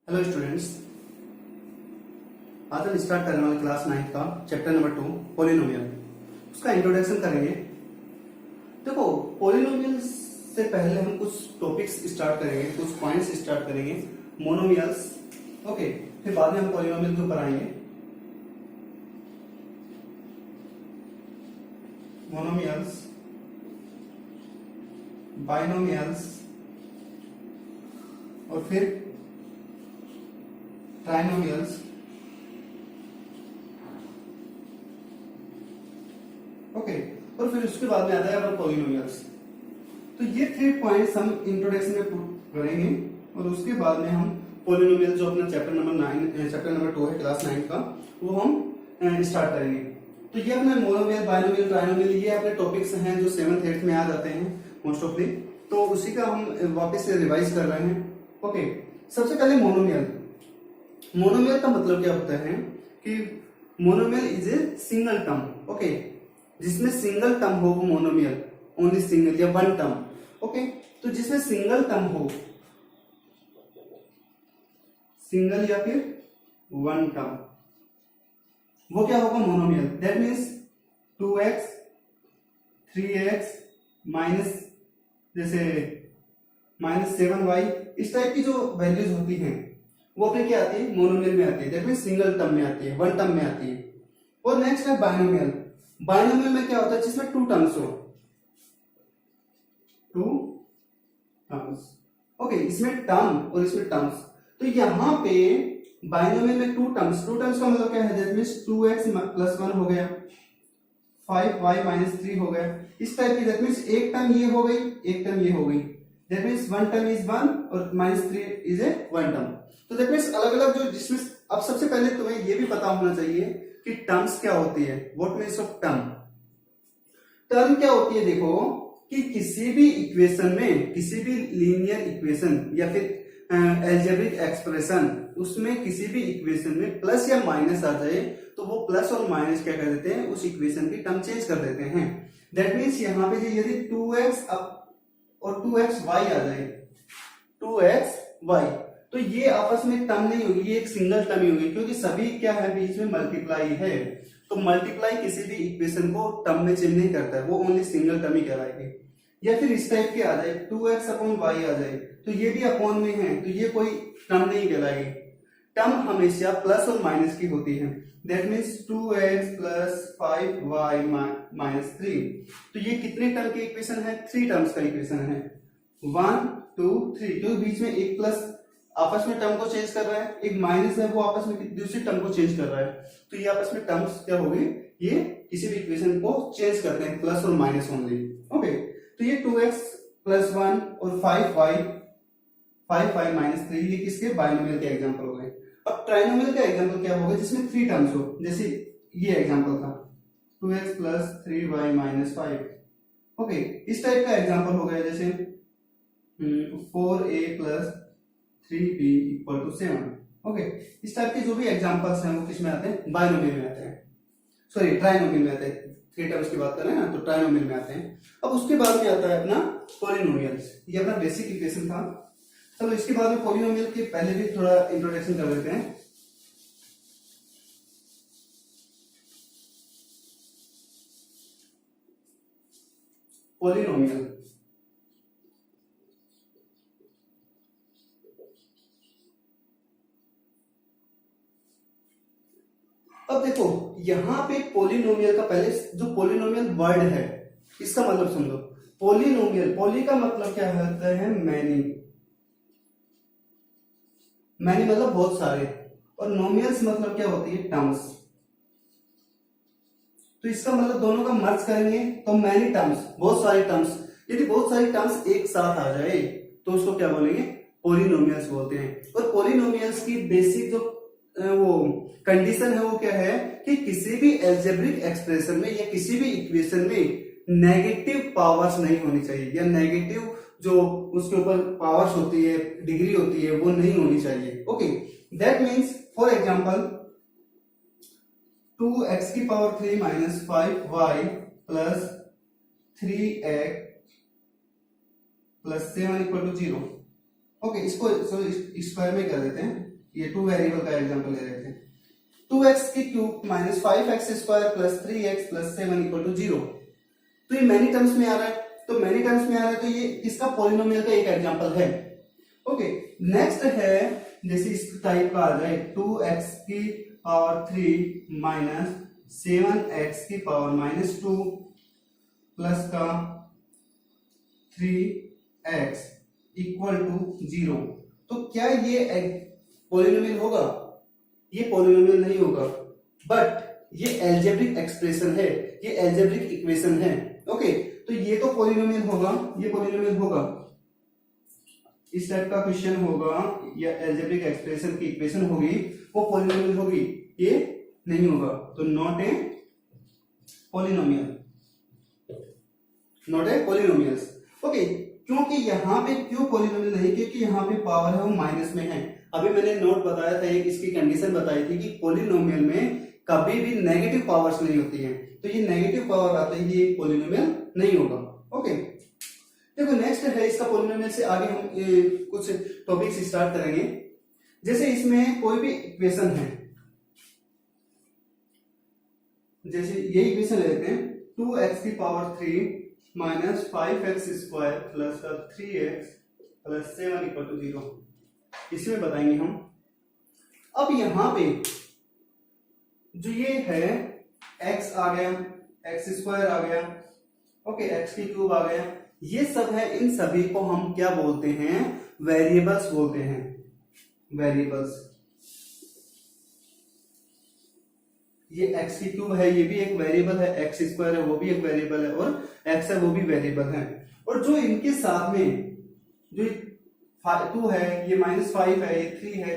Hello students, आज हम start करने वाले क्लास 9 का चैप्टर नंबर 2 पॉलिनोमियल। उसका इंट्रोडक्शन करेंगे। देखो, पॉलिनोमियल से पहले हम कुछ टॉपिक्स स्टार्ट करेंगे, कुछ पॉइंट्स स्टार्ट करेंगे। मोनोमियल्स, ओके, फिर बाद में हम पॉलिनोमियल के ऊपर आएंगे। मोनोमियल्स, बाइनोमियल्स और फिर ट्राइनोमियल्स, ओके, और फिर उसके बाद में आता है अपना पॉलिनोमियल्स। तो ये 3 पॉइंट्स हम इंट्रोडक्शन में करेंगे और उसके बाद में हम पॉलिनोमियल जो अपना चैप्टर नंबर 2 है क्लास 9 का, वो हम स्टार्ट करेंगे। तो ये अपना मोनोमियल, बाइनोमियल, ट्राइनोमियल, ये अपने टॉपिक्स हैं जो 7th 8th में आ जाते हैं मोस्ट ऑफली। तो उसी का हम वापस से रिवाइज कर रहे हैं। ओके, सबसे पहले मोनोमियल। मोनोमियल का मतलब क्या होता है कि monomial is a single term, okay, जिसमें सिंगल टर्म हो वो मोनोमियल, ओनली सिंगल या वन टर्म, ओके। तो जिसमें सिंगल टर्म हो, सिंगल या फिर वन टर्म, वो क्या होगा monomial. That means 2x 3x minus जैसे -7y, इस टाइप की जो वैल्यूज होती हैं वो अपने क्या आती है, मोनोमियल में आती है। दैट मीन सिंगल टर्म में आती है, वन टर्म में आती है। और नेक्स्ट है बाइनोमियल। बाइनोमियल में क्या होता है, जिसमें 2 टर्म्स हो, 2 टर्म्स, ओके, इसमें टर्म और इसमें टर्म्स। तो यहां पे बाइनोमियल में 2 टर्म्स का मतलब क्या है, दैट मीन्स 2x + 1 हो गया, 5y - 3 हो गया, इस टाइप की। दैट मीन्स एक टर्म ये हो गई, एक टर्म ये हो गई। That means one term is 1 और -3 इज ए वन टर्म। तो दैट मीन्स अलग अलग जो, जिसमें अब सबसे पहले तुम्हें ये भी पता होना चाहिए कि टर्म्स क्या होती है। What means of term. Term क्या होती है, देखो कि किसी भी इक्वेशन में, किसी भी लीनियर इक्वेशन या फिर एल्जेब्रिक एक्सप्रेशन, उसमें किसी भी इक्वेशन में प्लस या माइनस आ जाए तो वो प्लस और माइनस क्या कर देते हैं, उस इक्वेशन की टर्म चेंज कर देते हैं। दैट मीन्स यहाँ पे यदि 2x और 2xy आ जाए, 2xy, तो ये आपस में टर्म नहीं होगी, ये एक सिंगल टर्म ही होगी, क्योंकि सभी क्या है, बीच में मल्टीप्लाई है। तो मल्टीप्लाई किसी भी इक्वेशन को टर्म में चेंज नहीं करता है, वो ओनली सिंगल टर्म ही कहलाएगी। या फिर इस टाइप के आ जाए, 2x/y आ जाए, तो ये भी अपॉन में है, तो ये कोई टर्म नहीं कहलाएगी। टर्म हमेशा प्लस और माइनस की होती है। That means 2x + 5y - 3। तो ये कितने टर्म की इक्वेशन है, 3 टर्म्स का इक्वेशन है, 1 2 3। जो बीच में एक प्लस आपस में टर्म को चेंज कर रहा है, एक माइनस है वो आपस में दूसरी टर्म को चेंज कर रहा है। तो ये आपस में टर्म्स क्या होगी, ये किसी भी इक्वेशन को चेंज करते हैं, प्लस और माइनस ओनली, ओके। तो ये 2x + 1 और 5y - 3, ये किसके, बाइनोमियल के एग्जांपल हो गए। अब ट्राइनोमियल का एग्जांपल क्या होगा, जिसमें 3 टर्म्स हो, जैसे ये एग्जांपल था 2x + 3y - 5, ओके। इस टाइप का एग्जांपल हो गया, जैसे 4a + 3b = 7, ओके। इस टाइप के जो भी एग्जांपल्स हैं वो किसमें आते हैं, बाइनोमियल में आते हैं, सॉरी ट्राइनोमियल में आते हैं। 3 टर्म्स की बात कर रहे हैं ना, तो ट्राइनोमियल में आते हैं। अब उसके बाद में आता है अपना पॉलिनोमियल्स। ये अपना बेसिक इक्वेशन था। चलो इसके बाद में पॉलिनोमियल के पहले भी थोड़ा इंट्रोडक्शन कर लेते हैं। पॉलिनोमियल, अब देखो यहां पे पॉलिनोमियल का पहले जो पॉलिनोमियल वर्ड है, इसका मतलब समझो। पॉलिनोमियल, पॉली का मतलब क्या होता है, मैनी, मैनी मतलब बहुत सारे, और नोमियल्स मतलब क्या होती है, टर्म्स। तो इसका मतलब दोनों का मर्ज करेंगे तो मैनी टर्म्स, बहुत सारे टर्म्स। यदि बहुत सारी टर्म्स एक साथ आ जाए तो उसको क्या बोलेंगे, पॉलिनोमियल्स बोलते हैं। और पॉलिनोमियल्स की बेसिक जो वो कंडीशन है वो क्या है कि किसी भी एल्जेब्रिक एक्सप्रेशन में या किसी भी इक्वेशन में नेगेटिव पावर्स नहीं होनी चाहिए, या नेगेटिव जो उसके ऊपर पावर्स होती है, डिग्री होती है, वो नहीं होनी चाहिए, okay. That means for example 2x³ - 5y + 3x + 7 = 0, okay. इसको स्क्वायर में कर देते हैं, ये 2 वेरिएबल का एग्जांपल ले रहे थे। 2x की cube minus 5x square plus 3x plus 7 equal to 0। तो ये मैनी टर्म्स में आ रहा है, तो मैनी टर्म्स में आ रहा है तो ये इसका पॉलिनोमियल का एक एग्जांपल है। ओके, नेक्स्ट है जैसे इस टाइप का आ जाए 2x की पावर 3 माइनस 7x की पावर माइनस 2 प्लस का 3x इक्वल टू 0। तो क्या ये पॉलिनोमियल होगा? ये पॉलिनोमियल नहीं होगा, बट ये एल्जेब्रिक एक्सप्रेशन है, ये एल्जेब्रिक इक्वेशन है। ओके, तो ये तो पॉलिनोमियल होगा, ये पॉलिनोमियल होगा, इस टाइप का क्वेश्चन होगा या एल्जेब्रिक एक्सप्रेशन की इक्वेशन होगी, वो पॉलिनोमियल होगी, ये नहीं होगा, तो not a polynomial, not a polynomials. Okay, क्योंकि यहाँ पे क्यों पॉलिनोमियल नहीं, क्योंकि यहाँ पे पावर है वो माइनस में है। अभी मैंने नोट बताया था, एक इसकी कंडीशन बताई थी कि पॉलिनोमियल में कभी भी नेगेटिव पावर्स नहीं होती हैं, तो ये नेगेटिव पावर आते ही ये पॉलिनोमियल नहीं होगा। ओके, देखो नेक्स्ट है इसका पॉलिनोमियल से आगे हम कुछ टॉपिक्स स्टार्ट करेंगे। जैसे इसमें कोई भी इक्वेशन है, जैसे ये इक्वेशन लेते हैं 2x की power 3 minus 5x square plus 3x plus 7 equal to 0, इसमें बताएंगे हम। अब यहां पे जो ये है x आ गया, x स्क्वायर आ गया, ओके, x की क्यूब आ गया, ये सब है, इन सभी को हम क्या बोलते हैं? वेरिएबल्स बोलते हैं, वेरिएबल्स। ये x की क्यूब है, ये भी एक वेरिएबल है, x स्क्वायर है वो भी एक वेरिएबल है, और x है वो भी वेरिएबल है। और जो इनके साथ में जो 2 है, ये -5 है, ये 3 है,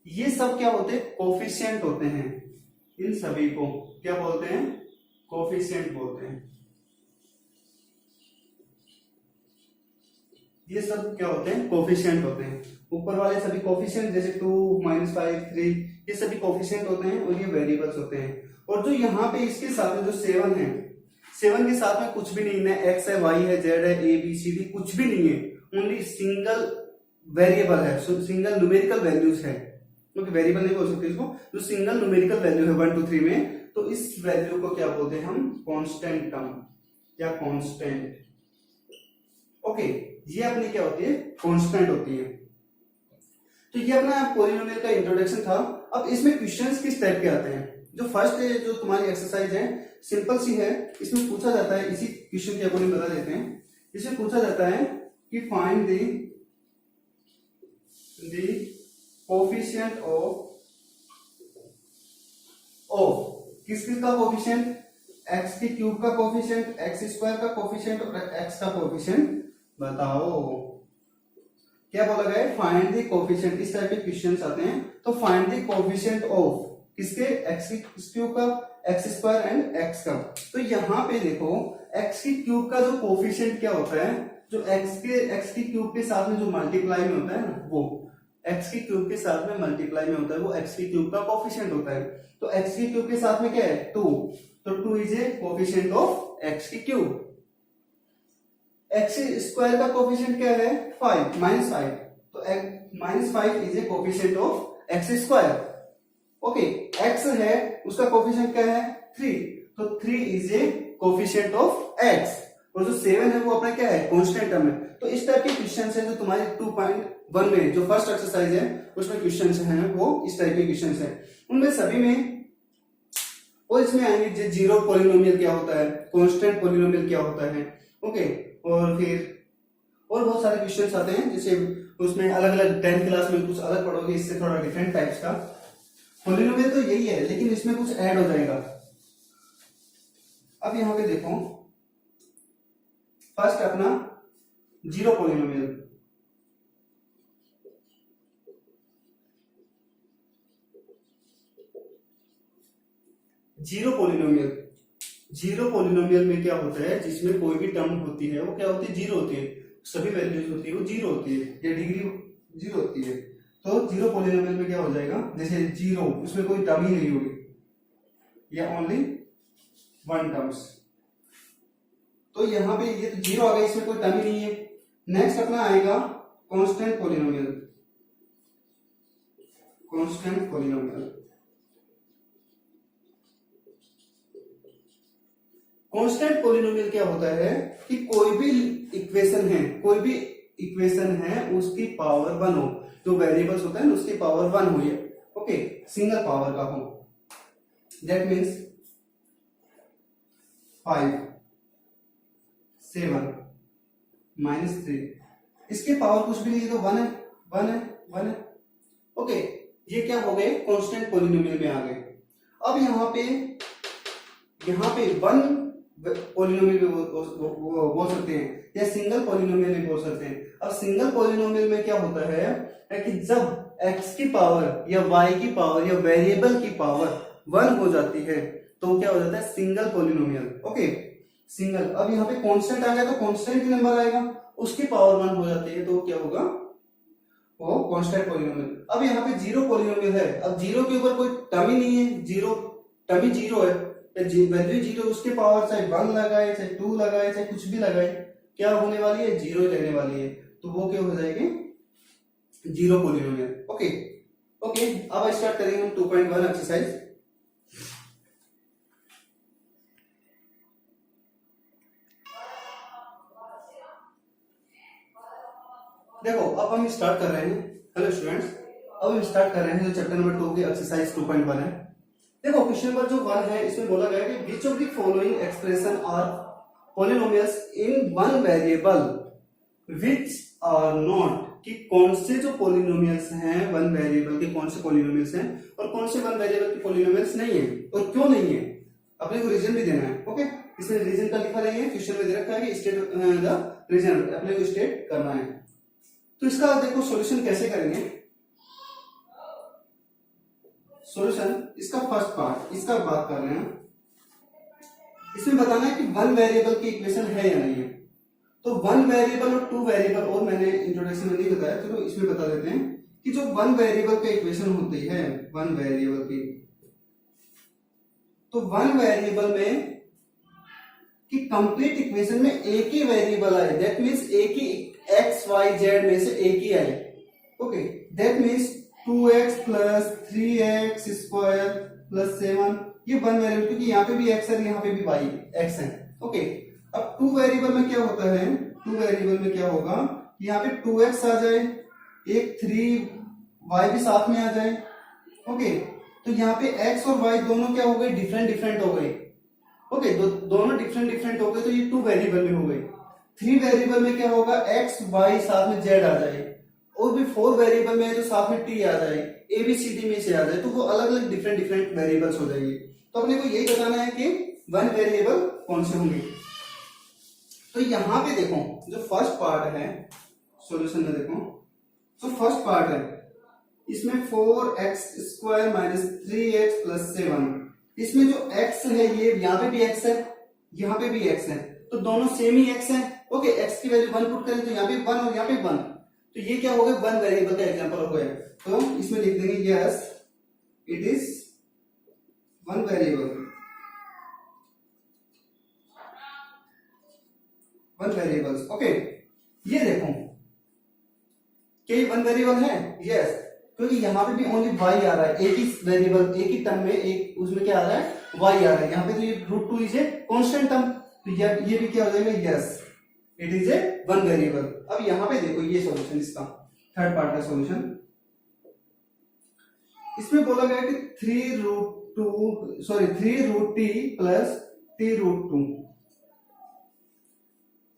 ये सब क्या होते हैं? कोफिशिएंट होते हैं। इन सभी को क्या बोलते हैं? कोफिशिएंट बोलते हैं। ये सब क्या होते हैं? कोफिशिएंट होते हैं। ऊपर वाले सभी कोफिशिएंट जैसे 2, -5, 3, ये सभी कोफिशिएंट होते हैं और ये वेरिएबल्स होते हैं। और जो यहाँ पे इसके साथ में जो 7 है, 7 के साथ में कुछ भी नहीं है, x है, y है, z है, a b c d कुछ भी नहीं है, ओनली सिंगल वेरिएबल है, सिंगल न्यूमेरिकल वैल्यूज है, क्योंकि वेरिएबल नहीं बोल सकते इसको, जो सिंगल न्यूमेरिकल वैल्यू है 1 2 3 में, तो इस वैल्यू को क्या बोलते हैं हम? कांस्टेंट टर्म या कांस्टेंट। ओके, ये अपनी क्या होती है? कांस्टेंट होती है। तो ये अपना पॉलिनोमियल का इंट्रोडक्शन था। अब इसमें क्वेश्चंस किस टाइप के आते हैं? जो फर्स्ट जो तुम्हारी एक्सरसाइज है सिंपल सी है, इसमें पूछा जाता है, इसी क्वेश्चन के अकॉर्डिंग बता देते हैं। इसमें पूछा जाता है कि फाइंड द कोफिशिएंट ऑफ किस किस का कोफिशिएंट? x की क्यूब का कोफिशिएंट, x स्क्वायर का कोफिशिएंट और x का कोफिशिएंट बताओ। क्या बोला गया है? Find the coefficient. इस टाइप के क्वेश्चंस आते हैं, तो फाइंड द कोफिशिएंट ऑफ किसके? x की क्यूब का, x स्क्वायर एंड x का। तो यहाँ पे देखो x की क्यूब का जो कोफिशिएंट क्या होता है, जो x की क्यूब के साथ में जो मल्टीप्लाई में होता है ना, वो x की क्यूब के साथ में मल्टीप्लाई में होता है, वो x की क्यूब का कोफिशिएंट होता है। तो x की क्यूब के साथ में क्या है? 2, तो 2 is a coefficient of x की क्यूब। x स्क्वायर का कोफिशिएंट क्या है? 5, -5, तो -5 is a coefficient of x square. Okay, x है, उसका कोफिशिएंट क्या है? 3, तो 3 is a coefficient of x, और जो 7 है वो अपना क्या है? कांस्टेंट टर्म है। तो इस टाइप के क्वेश्चंस है जो तुम्हारे 2.1 में जो फर्स्ट एक्सरसाइज है उसमें क्वेश्चंस हैं, वो इस टाइप के क्वेश्चंस हैं। उनमें सभी में और इसमें आएंगे जीरो पॉलिनोमियल क्या होता है, कांस्टेंट पॉलिनोमियल क्या होता है, ओके, और फिर और बहुत सारे क्वेश्चंस आते हैं, जैसे उसमें अलग अलग 10th क्लास में कुछ अलग पढ़ोगे, इससे थोड़ा डिफरेंट टाइप्स का। पॉलिनोमियल तो यही है, लेकिन इसमें कुछ ऐड हो जाएगा। अब यहां पे देखो, फर्स्ट अपना जीरो पॉलिनोमियल। जीरो पॉलिनोमियल में क्या होता है, जिसमें कोई भी टर्म होती है वो क्या होती है? जीरो होती है, सभी वैल्यूज होती है वो जीरो होती है, या डिग्री जीरो होती है। तो जीरो पॉलिनोमियल में क्या हो जाएगा? जैसे जीरो, उसमें कोई टर्म ही नहीं होगी, या ओनली वन टर्म्स। तो यहाँ पे ये तो जीरो आ गया, इसमें कोई टर्म ही नहीं है। नेक्स्ट अपना आएगा constant polynomial. Constant polynomial. Constant polynomial क्या होता है कि कोई भी इक्वेशन है उसकी पावर 1 हो, जो वेरिएबल्स होता है ना उसकी पावर 1 हो, ये ओके सिंगल पावर का हो। दैट मीन्स 5 7 -3, इसके पावर कुछ भी नहीं है तो 1 है, 1 है, 1 है। ओके ये क्या हो गए, कांस्टेंट पॉलिनोमियल में आ गए। अब यहाँ पे 1 पॉलिनोमियल भी बोल सकते हैं या सिंगल पॉलिनोमियल भी बोल सकते हैं। अब सिंगल पॉलिनोमियल में क्या होता है कि जब x की पावर या y की पावर या वेरिएबल की पावर 1 हो जाती है तो क्या हो जाता है, सिंगल पॉलिनोमियल। Okay single. अब यहाँ पे कांस्टेंट आ गया तो कांस्टेंट ही नंबर आएगा, उसकी पावर 1 हो जाती है तो क्या होगा, वो कांस्टेंट पॉलिनोमियल। अब यहाँ पे जीरो पॉलिनोमियल है, अब जीरो के ऊपर कोई टर्म ही नहीं है, जीरो टर्म ही जीरो है, वैल्यू जीरो, उसके पावर चाहे 1 लगाए चाहे 2 लगाए चाहे कुछ भी लगाए, क्या होने वाली है, जीरो लेने वाली है, तो वो क्या हो जाएगी, जीरो पॉलिनोमियल। ओके ओके अब स्टार्ट करेंगे हम 2.1 एक्सरसाइज। देखो अब हम स्टार्ट कर रहे हैं, हेलो स्टूडेंट्स, अब हम स्टार्ट कर रहे हैं जो चैप्टर नंबर 2 की एक्सरसाइज 2.1 है। देखो क्वेश्चन नंबर जो 1 है इसमें बोला गया है कि which of the following expression are polynomials in one variable which are not, कि कौन से जो पॉलिनोमियल्स हैं वन वेरिएबल के, कौन से पॉलिनोमियल्स हैं और कौन से वन वेरिएबल के पॉलिनोमियल्स नहीं है और क्यों नहीं है, अपने को रीजन भी देना है। ओके इसमें रीजन का लिखा नहीं है, क्वेश्चन में दे रखा है कि स्टेट द रीजन, अपने को स्टेट करना है। तो इसका देखो सॉल्यूशन कैसे करेंगे। सॉल्यूशन इसका फर्स्ट पार्ट, इसका बात कर रहे हैं, इसमें बताना है कि वन वेरिएबल की इक्वेशन है या नहीं है। तो वन वेरिएबल और 2 वेरिएबल, और मैंने इंट्रोडक्शन में नहीं बताया, चलो तो इसमें बता देते हैं कि जो वन वेरिएबल की इक्वेशन होती है, वन वेरिएबल की, तो वन वेरिएबल में कि कंप्लीट इक्वेशन में एक ही वेरिएबल आए, दैट मींस एक ही एक्स वाई जेड में से एक ही आए। Okay that means 2x plus 3x square plus 7, ये वन वेरिएबल, क्योंकि यहाँ पे भी x है यहाँ पे भी y x है। ओके अब 2 वेरिएबल में क्या होता है, 2 वेरिएबल में क्या होगा, यहाँ पे 2x आ जाए, एक 3y भी साथ में आ जाए। ओके तो यहाँ पे x और y दोनों क्या हो गए, डिफरेंट हो गए। ओके दोनों डिफरेंट हो गए, तो ये 2 वेरिएबल में हो गए। 3 वेरिएबल में क्या होगा, x y साथ में z आ जाए, और भी 4 वेरिएबल में जो साथ में t आ जाए, a b c d में से आ जाए, तो वो अलग अलग डिफरेंट वेरिएबल्स हो जाएंगे। तो अपने को यही बताना है कि वन वेरिएबल कौन से होंगे। तो यहाँ पे देखो जो फर्स्ट पार्ट है सॉल्यूशन में, देखो तो फर्स्ट पार्ट है इसमें 4x square minus 3x plus 7, इसमें जो x है ये यहाँ पे भी x है, यहाँ पे भी x है, तो दोनों सेम ही x है। ओके x की वैल्यू 1 पुट करें तो यहाँ पे 1 और यहाँ पे 1, तो ये क्या हो गया, वन वेरिएबल का एग्जांपल हो गया। तो इसमें लिख देंगे yes it is one variable, one variables. Okay ये देखो क्या ये वन वेरिएबल है, यस, क्योंकि यहाँ पे भी ओनली y आ रहा है, एक ही वेरिएबल एक ही टर्म में, एक उसमें क्या आ रहा है, y आ रहा है। यहाँ पे तो ये √2 इज ए कांस्टेंट टर्म, तो ये भी क्या हो जाएगा, yes it is a one variable. अब यहाँ पे देखो ये सॉल्यूशन, इसका थर्ड पार्ट का सॉल्यूशन, इसमें बोला गया कि 3√t प्लस t√2।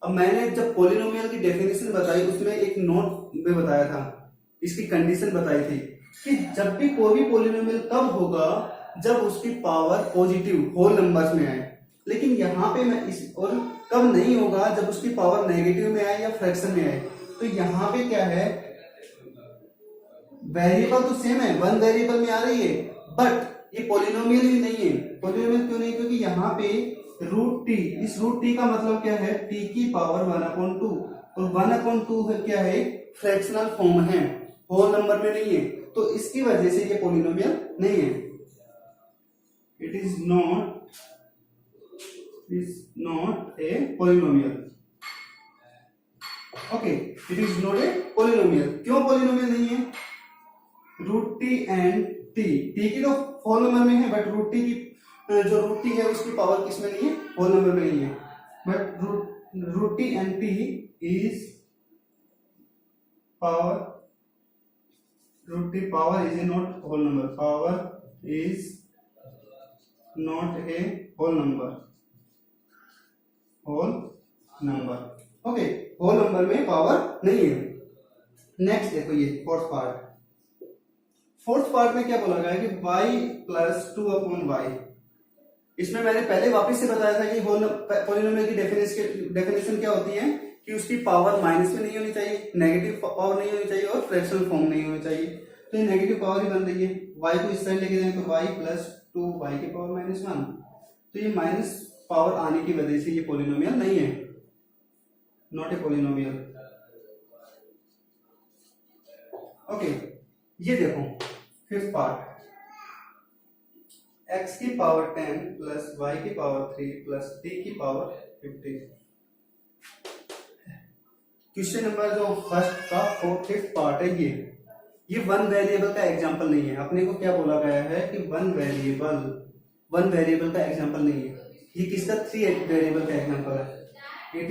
अब मैंने जब पॉलिनोमियल की डेफिनेशन बताई उसमें एक नोट में बताया था, इसकी कंडीशन बताई थी कि जब भी कोई भी पॉलिनोमियल तब होगा जब उसकी पावर पॉजिटिव होल नंबर्स में आए, लेकिन यहाँ पे मैं इस, और कब नहीं होगा जब उसकी पावर नेगेटिव में आए या फ्रैक्शन में आए। तो यहाँ पे क्या है, वेरिएबल तो सेम है, वन वेरिएबल में आ रही है, बट ये पॉलिनोमियल ही नहीं है। पॉलिनोमियल क्यों नहीं, क्योंकि यहाँ पे √t, इस √t का मतलब क्या है, t की पावर 1/2, और 1/2 है क्या है, फ्रैक्शनल फॉर्म है, होल नंबर में नहीं है, तो इसकी वजह से ये पॉलिनोमियल नहीं है। It is not a polynomial. Okay it is not a polynomial. क्यों पॉलिनोमियल नहीं है, रूट टी एंड टी की तो होल नंबर में है, बट रूट टी की जो रूट टी है उसकी पावर किसमें नहीं है, होल नंबर में नहीं है, but root t and t is power, root t power is a not whole number, power is not a whole number, whole number. Okay, whole number में power नहीं है। नेक्स्ट देखो ये फोर्थ पार्ट में क्या बोला गया है कि y प्लस 2/y। इसमें मैंने पहले वापस से बताया था कि पॉलिनोमियल की डेफिनेशन क्या होती है कि उसकी पावर माइनस में नहीं होनी चाहिए, नेगेटिव पावर नहीं होनी चाहिए और फ्रैक्शनल फॉर्म नहीं होनी चाहिए। तो ये नेगेटिव पावर ही बन रही है, y को इस साइड लेके जाएं तो y प्लस 2y की पावर -1। तो ये माइनस पावर आने की वजह से ये पॉलिनोमियल नहीं है, नॉट ए पॉलिनोमियल। ओके, ये देखो फिफ्थ पार्ट, x की पावर 10 प्लस y की पावर 3 प्लस t की पावर 50। क्वेश्चन नंबर जो फर्स्ट का फिफ्थ पार्ट है ये वन वेरिएबल का एग्जांपल नहीं है। अपने को क्या बोला गया है कि वन वेरिएबल का एग्जांपल नहीं है, ये किसका 3 वेरिएबल का एग्जांपल है। It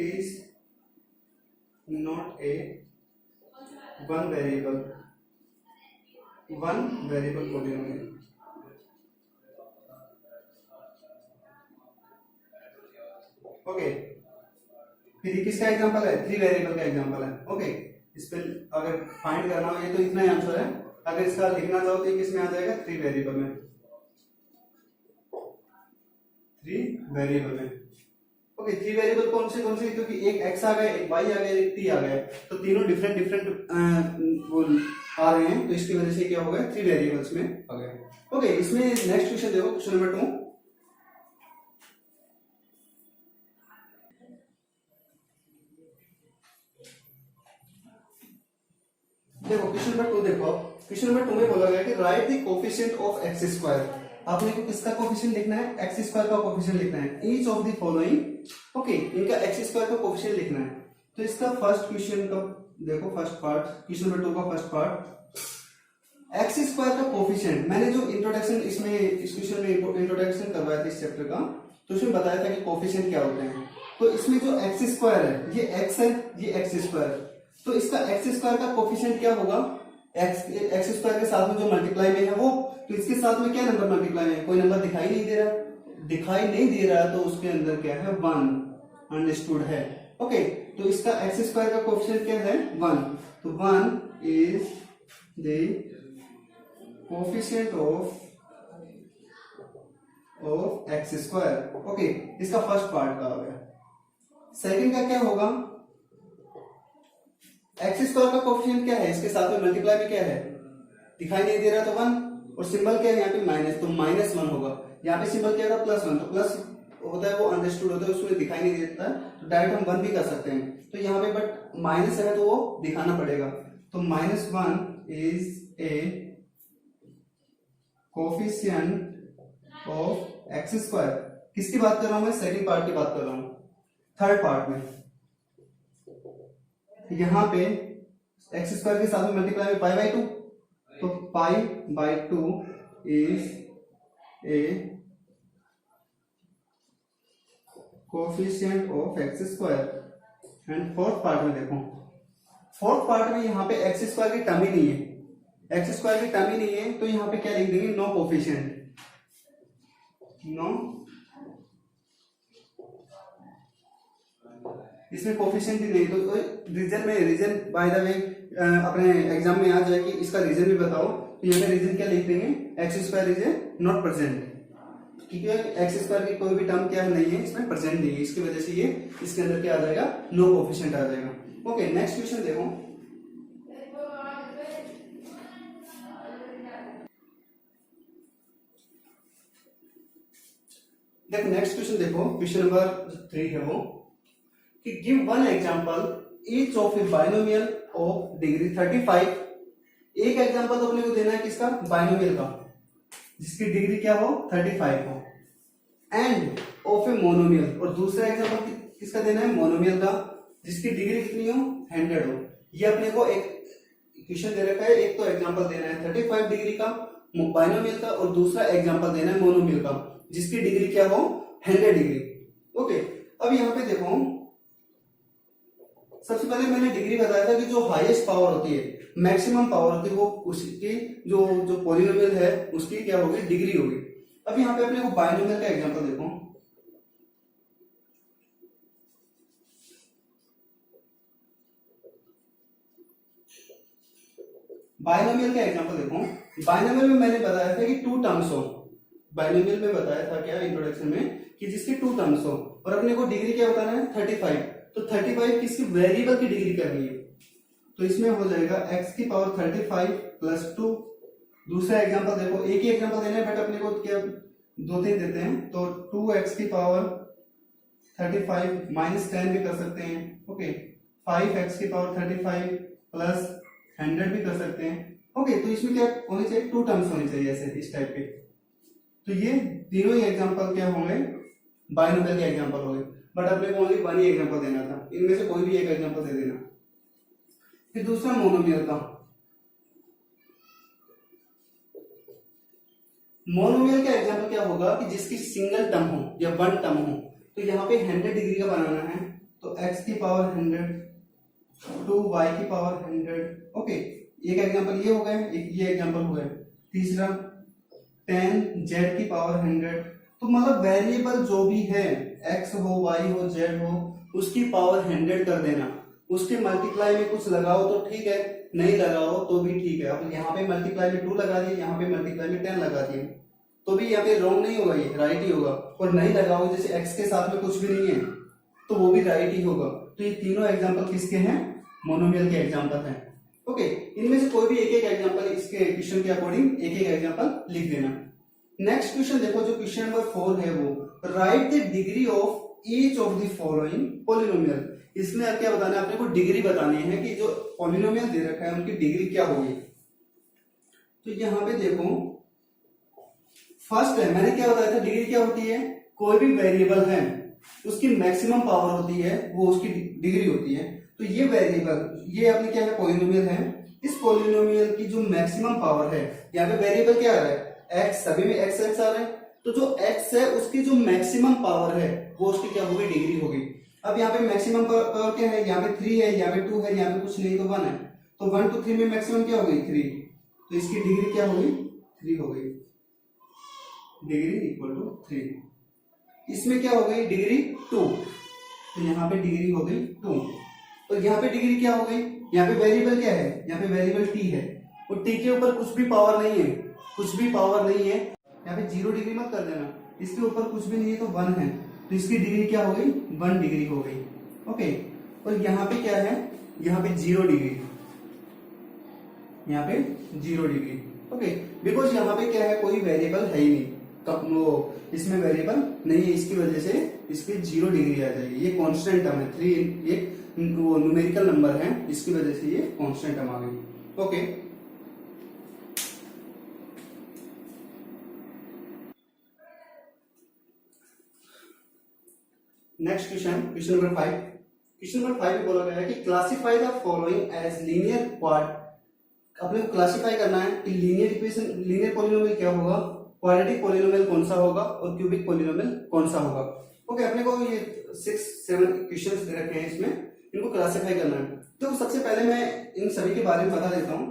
is not A one variable polynomial. Okay, फिर ये किसका एग्जांपल है, 3 वेरिएबल का एग्जांपल है। ओके, इस पे अगर फाइंड करना हो ये तो इतना ही आंसर है। अगर इसका लिखना चाहो तो ये किसमें आ जाएगा, 3 वेरिएबल में, 3 वेरिएबल में। ओके, 3 वेरिएबल कौन से क्योंकि एक x आ गया, एक y आ गया, एक t आ गया, तो तीनों डिफरेंट वो आ रहे हैं, तो इसकी वजह से क्या हो गया, 3 वेरिएबल्स में आ गया। ओके, इसमें नेक्स्ट क्वेश्चन देखो, क्वेश्चन नंबर 2। देखो क्वेश्चन नंबर 2 देखो, क्वेश्चन नंबर 2 में बोला गया कि right the coefficient of x square. आपने को किसका कोफिशिएंट लिखना है, x स्क्वायर का कोफिशिएंट लिखना है। Each of the following, okay, इनका x स्क्वायर का कोफिशिएंट लिखना है। तो इसका फर्स्ट क्वेश्चन का देखो, फर्स्ट पार्ट, क्वेश्चन नंबर 2 का फर्स्ट पार्ट, x स्क्वायर का कोफिशिएंट। मैंने जो इंट्रोडक्शन इसमें इस क्वेश्चन में इंट्रोडक्शन करवाया था इस चैप्टर का, तो उसमें बताया था कि कोफिशिएंट क्या होते हैं। तो इसमें जो x स्क्वायर है, ये x है, ये x स्क्वायर, तो इसका x स्क्वायर का कोफिशिएंट क्या होगा, x स्क्वायर के साथ में जो मल्टीप्लाई में है वो, तो इसके साथ में क्या नंबर मल्टीप्लाई में है, कोई नंबर दिखाई नहीं दे रहा, तो उसके अंदर क्या है, 1 अंडरस्टूड है। ओके, तो इसका x स्क्वायर का कोफिशिएंट क्या है, 1, तो 1 is the coefficient of x square. Okay, इसका फर्स्ट पार्ट का हो गया। सेकंड का क्या होगा, x स्क्वायर का कोफिशिएंट क्या है, इसके साथ में मल्टीप्लाई में क्या है, दिखाई नहीं दे रहा तो 1, और सिंबल क्या है यहाँ पे माइनस, तो -1 होगा। यहाँ पे सिंबल क्या था, +1, तो प्लस होता है वो अंडरस्टूड होता है, उसमें दिखाई नहीं देता है, तो डायरेक्ट हम 1 भी कर सकते हैं। तो यहाँ पे बट माइनस है तो वो दिखाना पड़ेगा, तो -1 is a coefficient of x square. किसकी बात कर रहा हूं मैं, सेकंड पार्ट की बात कर रहा हूं। थर्ड पार्ट में यहां पे x स्क्वायर के साथ में मल्टीप्लाई में π/2, तो π/2 is a coefficient of x square. And fourth part में देखो, फोर्थ पार्ट में यहाँ पे x स्क्वायर की टर्म ही नहीं है, x स्क्वायर की टर्म ही नहीं है, तो यहाँ पे क्या लिख देंगे, नो कोफिशिएंट, नो, इसमें कोफिशिएंट ही नहीं, तो रीजन बाय द वे अपने एग्जाम में आ जाए कि इसका रीजन भी बताओ, तो यहाँ पे रीजन क्या लिख देंगे, x square is not present, क्योंकि x स्क्वायर की कोई भी टर्म क्या नहीं है, इसमें प्रेजेंट नहीं है, इसकी वजह से ये इसके अंदर क्या आ जाएगा, नो कोफिशिएंट आ जाएगा। ओके, नेक्स्ट क्वेश्चन देखो, नेक्स्ट क्वेश्चन देखो, क्वेश्चन नंबर 3 है वो कि give one example each of A binomial of degree 35। एक एग्जांपल तो अपने को देना है किसका, बाइनोमियल का, जिसकी डिग्री क्या हो, 35 हो, एंड ऑफ ए मोनोमियल, और दूसरा एग्जांपल किसका देना है, मोनोमियल का, जिसकी डिग्री कितनी हो, 100 हो। ये अपने को एक क्वेश्चन दे रखा है, एक तो एग्जांपल देना है 35 डिग्री का बाइनोमियल का, और दूसरा एग्जांपल देना है मोनोमियल का जिसकी डिग्री क्या हो 100 डिग्री। ओके, अब यहाँ पे देखो, सबसे पहले मैंने डिग्री बताया था कि जो हाईएस्ट पावर होती है, मैक्सिमम पावर होती है, वो उसकी जो जो पॉलिनोमियल है उसकी क्या होगी, डिग्री होगी। अब यहाँ पे अपने को बाइनोमियल का एग्जांपल देखो, बाइनोमियल का एग्जांपल देखो। बाइनोमियल में मैंने बताया था कि 2 टर्म्स हो, बाइनोमियल में बताया था क्या इंट्रोडक्शन में कि जिसके 2 टर्म्स हो, और अपने को डिग्री क्या बताना है 35। तो 35 किसकी वेरिएबल की डिग्री करनी है, तो इसमें हो जाएगा x की पावर 35 प्लस 2। दूसरा एग्जांपल देखो, एक ही एग्जांपल देना है बट अपने को क्या 2-3 देते हैं, तो 2x की पावर 35 माइनस 10 भी कर सकते हैं। ओके, 5x की पावर 35 प्लस 100 भी कर सकते हैं। ओके, तो इसमें क्या होनी चाहिए, 2 टर्म्स होनी चाहिए ऐसे इस टाइप के। तो ये तीनों ही एग्जांपल क्या होंगे, बाइनोमियल के एग्जांपल होंगे, बट अपने को ओनली 1 ही एग्जांपल देना था, इनमें से कोई भी एक एग्जांपल दे देना। फिर दूसरा मोनोमियल का, मोनोमियल का एग्जांपल क्या होगा कि जिसकी सिंगल टर्म हो या 1 टर्म हो। तो यहाँ पे 100 डिग्री का बनाना है, तो x की पावर 100 टू y की पावर 100। ओके, एक एग्जांपल ये हो गया, एक ये एग्जांपल हो गया। तीसरा 10 z की पावर 100। तो मतलब वेरिएबल जो भी है, x हो, y हो, z हो, उसकी पावर 100 कर देना। उसके मल्टीप्लाई में कुछ लगाओ तो ठीक है, नहीं लगाओ तो भी ठीक है। अब यहाँ पे मल्टीप्लाई में 2 लगा दिए, यहाँ पे मल्टीप्लाई में 10 लगा दिए, तो भी यहाँ पे रॉन्ग नहीं होगा, ये राइट ही होगा। और नहीं लगाओ, जैसे x के साथ में कुछ भी नहीं है तो वो भी राइट ही होगा। तो ये तीनों एग्जांपल किसके हैं, मोनोमियल के एग्जांपल हैं। ओके, इनमें से कोई भी एक एक एग्जांपल इसके क्वेश्चन के अकॉर्डिंग एक एक एग्जांपल लिख देना। नेक्स्ट क्वेश्चन देखो, जो क्वेश्चन नंबर 4 है वो, right the degree of each of the following polynomial. इसमें क्या बताना है, अपने को डिग्री बतानी है कि जो पॉलिनोमियल दे रखा है उनकी डिग्री क्या होगी। तो यहाँ पे देखो, फर्स्ट है, मैंने क्या बताया था, डिग्री क्या होती है, कोई भी वेरिएबल है उसकी मैक्सिमम पावर होती है, वो उसकी डिग्री होती है। तो ये वेरिएबल, ये अपने क्या है, पॉलिनोमियल है। इस पॉलिनोमियल की जो मैक्सिमम पावर है, यहाँ पे वेरिएबल क्या आ रहा है, x, सभी में x x आ रहा है। तो जो x है उसकी जो मैक्सिमम पावर है वो उसकी क्या होगी, डिग्री होगी। अब यहाँ पे मैक्सिमम पावर क्या है, यहाँ पे 3 है, यहाँ पे 2 है, यहाँ पे कुछ नहीं तो 1 है। तो 1 to 3 में मैक्सिमम क्या होगी, 3। तो इसकी डिग्री क्या होगी, 3 हो गई, डिग्री इक्वल टू 3। इसमें क्या हो गई, डिग्री 2। तो यहाँ पे डिग्री हो गई 2। और यहाँ पे डिग्री क्या हो गई, यहाँ पे वेरिएबल क्या है, यहाँ पे वेरिएबल t है, और t के ऊपर कुछ भी पावर नहीं है, कुछ भी पावर नहीं है। यहाँ पे 0 डिग्री मत कर देना, इसके ऊपर कुछ भी नहीं है तो 1 है, तो इसकी डिग्री क्या हो गई, 1 डिग्री हो गई। ओके, और यहाँ पे क्या है, यहाँ पे 0 डिग्री, यहाँ पे 0 डिग्री। ओके, बिकॉज यहाँ पे क्या है, कोई वेरिएबल है ही नहीं, वो इसमें वेरिएबल नहीं है, इसकी वजह से इसकी 0 डिग्री आ जाएगी। ये कांस्टेंट टर्म है, 3 एक न्यूमेरिकल नंबर है, इसकी वजह से ये कांस्टेंट टर्म आ गई। Okay, next question, question number 5। Question number 5 में बोला गया है कि classify the following as linear quad. अपने को क्लासिफाई करना है कि लीनियर इक्वेशन, लीनियर पॉलिनोमियल क्या होगा, क्वाड्रेटिक पॉलिनोमियल कौन सा होगा, और क्यूबिक पॉलिनोमियल कौन सा होगा। ओके, अपने को ये 6-7 क्वेश्चंस दे रखे हैं, इसमें इनको क्लासिफाई करना है। तो सबसे पहले मैं इन सभी के बारे में बता देता हूं।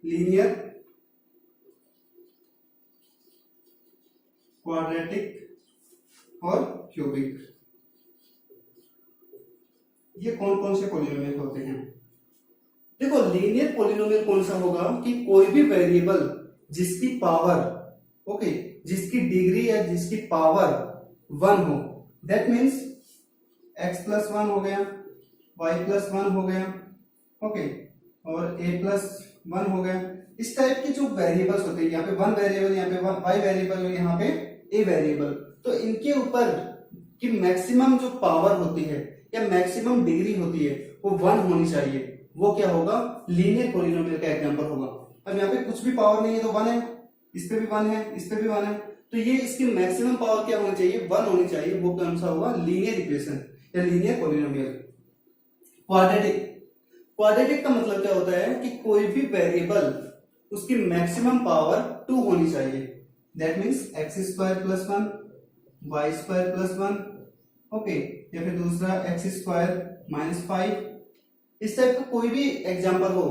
लीनियर, क्वाड्रेटिक और क्यूबिक, ये कौन कौन से पॉलिनोमियल होते हैं। देखो, लीनियर पॉलिनोमियल कौन सा होगा कि कोई भी वेरिएबल जिसकी पावर, ओके, जिसकी डिग्री या जिसकी पावर 1 हो, दैट मीन्स x प्लस 1 हो गया, y प्लस 1 हो गया, ओके, और a प्लस 1 हो गया। इस टाइप के जो वेरिएबल्स होते हैं, यहाँ पे 1 वेरिएबल, यहाँ पे y वेरिएबल, यहाँ पे a वेरिएबल, तो इनके ऊपर की मैक्सिमम जो पावर होती है या मैक्सिमम डिग्री होती है वो 1 होनी चाहिए। वो क्या होगा, लीनियर पॉलिनोमियल का एग्जांपल होगा। अब यहाँ पे कुछ भी पावर नहीं है तो 1 है, इस पे भी 1 है, इस पे भी 1 है, तो ये इसकी मैक्सिमम पावर क्या होनी चाहिए, 1 होनी चाहिए। वो कौन सा होगा, लीनियर इक्वेशन या लीनियर पॉलिनोमियल। क्वाड्रेटिक, क्वाड्रेटिक का मतलब क्या होता है कि कोई भी वेरिएबल उसकी मैक्सिमम पावर 2 होनी चाहिए। That means x square plus 1, y square plus 1, okay, या फिर दूसरा एक्स स्क्वायर माइनस 5। इस टाइप का कोई भी एग्जांपल हो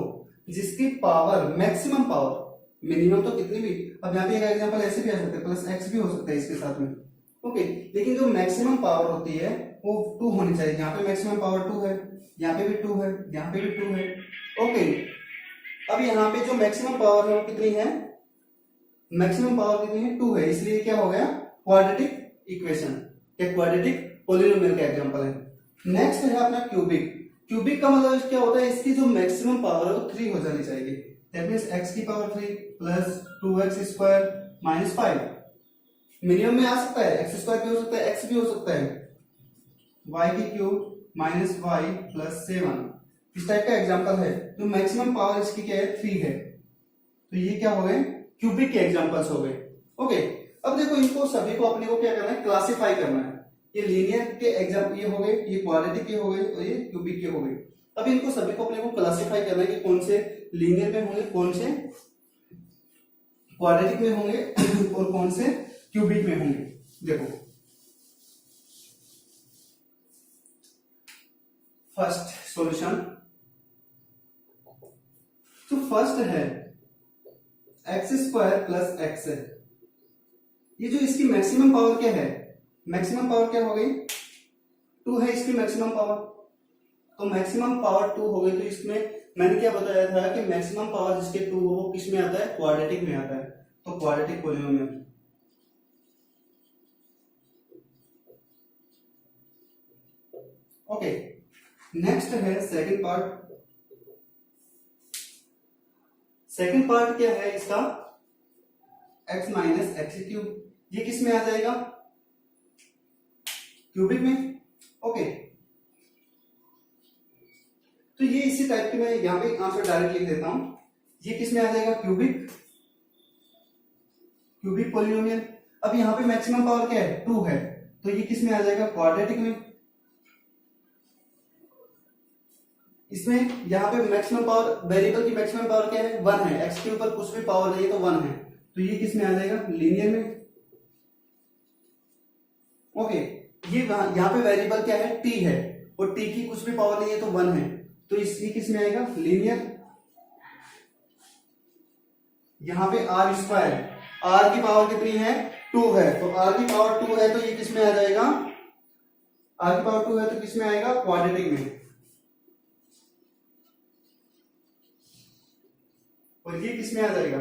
जिसकी पावर मैक्सिमम पावर, मिनिमम तो कितनी भी, अब यहाँ पे एक एग्जांपल ऐसे भी आ सकता है, प्लस एक्स भी हो सकता है इसके साथ में, ओके, लेकिन जो मैक्सिमम पावर होती है वो 2 होनी चाहिए। यहाँ पे मैक्सिमम पावर 2 है, यहाँ पे भी 2 है, यहाँ पे भी 2 है, ओके। अब यहाँ पे जो मैक्सिमम पावर है वो कितनी है, मैक्सिमम पावर कितनी है, 2 है, इसलिए क्या हो गया क्वाड्रेटिक इक्वेशन, या क्वाड्रेटिक पॉलिनोमियल का एग्जांपल है। नेक्स्ट है अपना क्यूबिक। क्यूबिक का मतलब क्या होता है, इसकी जो मैक्सिमम पावर है वो 3 हो जानी चाहिए। दैट मींस x की power 3 plus 2x square minus 5। Minimum में आ सकता है, एक्स स्क्वायर भी हो सकता है, एक्स भी हो सकता है, y की क्यूब माइनस वाई प्लस 7, इस टाइप का एग्जांपल है। तो मैक्सिमम पावर इसकी क्या है, 3 है। तो ये क्या हो गए, क्यूबिक के एग्जांपल्स हो गए, ओके। अब देखो इनको सभी को अपने को क्या करना है, क्लासिफाई करना है। ये लीनियर के एग्जांपल ये हो गए, ये क्वाड्रेटिक के हो गए और ये क्यूबिक के हो गए। अब इनको सभी को अपने को क्लासिफाई करना है कि कौन से लीनियर में होंगे, कौन से क्वाड्रेटिक में होंगे और कौन से क्यूबिक में होंगे। देखो फर्स्ट सॉल्यूशन, तो फर्स्ट है एक्स स्क्वायर प्लस एक्स है। ये जो इसकी मैक्सिमम पावर क्या है, मैक्सिमम पावर क्या हो गई, 2 है इसकी मैक्सिमम पावर। तो मैक्सिमम पावर 2 हो गई, तो इसमें मैंने क्या बताया था कि मैक्सिमम पावर जिसके 2 हो वो किस में आता है, क्वाड्रेटिक में आता है। तो क्वाड्रेटिक पॉलिनोमियल, ओके। नेक्स्ट है सेकंड पार्ट। सेकंड पार्ट क्या है इसका, x माइनस एक्स क्यूब। ये किस में आ जाएगा, क्यूबिक में, ओके। तो ये इसी टाइप के, मैं यहां पे आंसर डायरेक्ट लिख देता हूं। ये किस में आ जाएगा, क्यूबिक, क्यूबिक पॉलिनोमियल। अब यहां पे मैक्सिमम पावर क्या है, 2 है, तो ये किस में आ जाएगा, क्वाड्रेटिक में। इसमें यहाँ पे मैक्सिमम पावर, वेरिएबल की मैक्सिमम पावर क्या है, 1 है, एक्स के ऊपर कुछ भी पावर नहीं है तो 1 है, तो ये किस में आ जाएगा, लीनियर में, ओके। ये यहाँ पे वेरिएबल क्या है, t है, और t की कुछ भी पावर नहीं है तो 1 है, तो इसकी किस में आएगा, लीनियर। यहाँ पे r स्क्वायर, r की पावर कितनी है, 2 है, तो r की पावर 2 है, तो ये किस में आ जाएगा, r की पावर 2 है तो किस में आएगा, क्वाड्रेटिक में। और ये किस में आ जाएगा,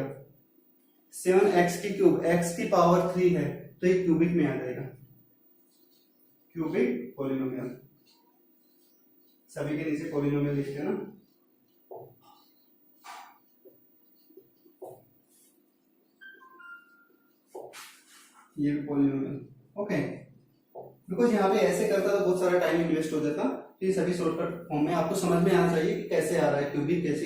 7x की क्यूब, x की पावर 3 है, तो ये क्यूबिक में आ जाएगा, क्यूबिक पॉलिनोमियल। सभी के नीचे पॉलिनोमियल लिखते हैं ना। ये भी पॉलिनोमियल, ओके। बिकॉज यहाँ पे ऐसे करता तो बहुत सारा टाइम इन्वेस्ट हो जाता, तो ये सभी शॉर्टकट फॉर्म में आपको समझ में आना चाहिए कि कैसे आ रहा है क्यूबिक, कैसे